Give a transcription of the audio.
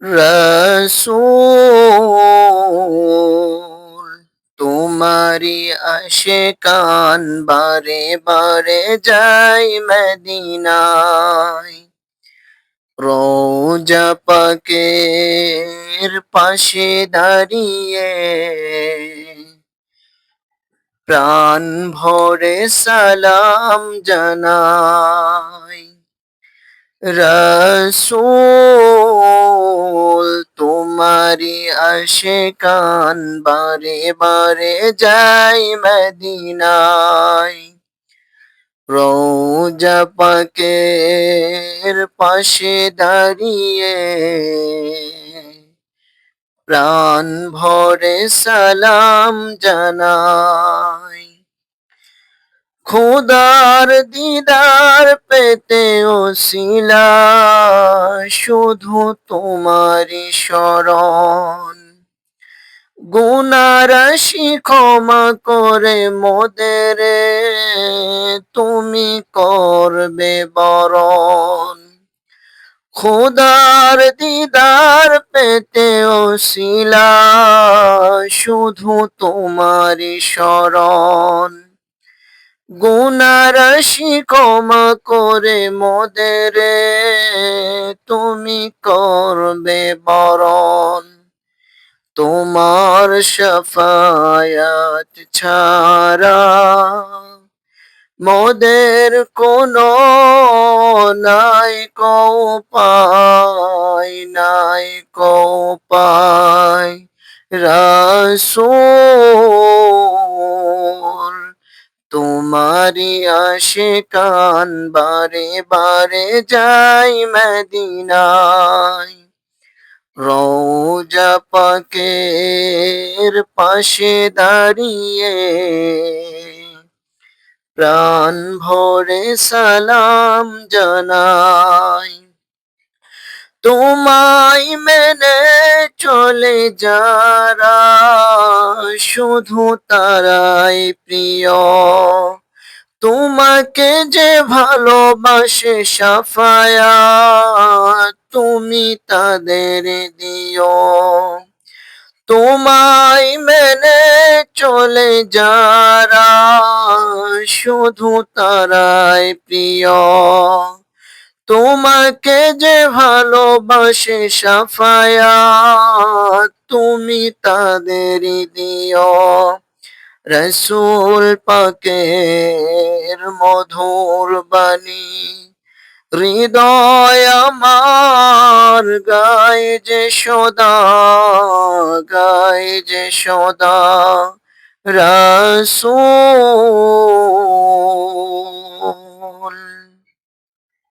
রসূল তোমারি আশিকান বারে বারে যাই মদিনায়। রোজা পাকের পাশে দাঁড়িয়ে প্রাণ ভরে সালাম জানাই। রসূল তোমারি আশিকান বারে বারে যাই মদিনায়। রোজা পাকের পাশে দাঁড়িয়ে প্রাণ ভরে সালাম জানাই। খোদার দিদার পেতে ওসিলা শুধু তোমারি শরণ। গুনারাশি ক্ষমা করে মোদের তুমি করবে বরণ। খোদার দিদার পেতে ওসিলা শুধু তোমারি শরণ। গুনারাশি ক্ষমা করে মোদের তুমি করবে বরণ। তোমার শাফায়াত ছাড়া মোদের কোনো নাই কো উপায়, নাই কো উপায়। রাসূল তোমারি আশিকান বারে বারে যাই মদিনায়। রোজা পাকের পাশে দাঁড়িয়ে প্রাণ ভরে সালাম জানাই। তোমায় মেনে চলে যারা শুধু তারাই প্রিয়। তোমাকে যে ভালোবাসে শাফায়াত তুমি তাদের দিও। তোমায় মেনে চলে যারা শুধু তারাই প্রিয়। তোমাকে যে ভালোবাসে শাফায়াত তুমি তাদের দিও। রসূল পাকের মধুর বাণী হৃদয় আমার গায় যে সদা, গায় যে সদা। রসূল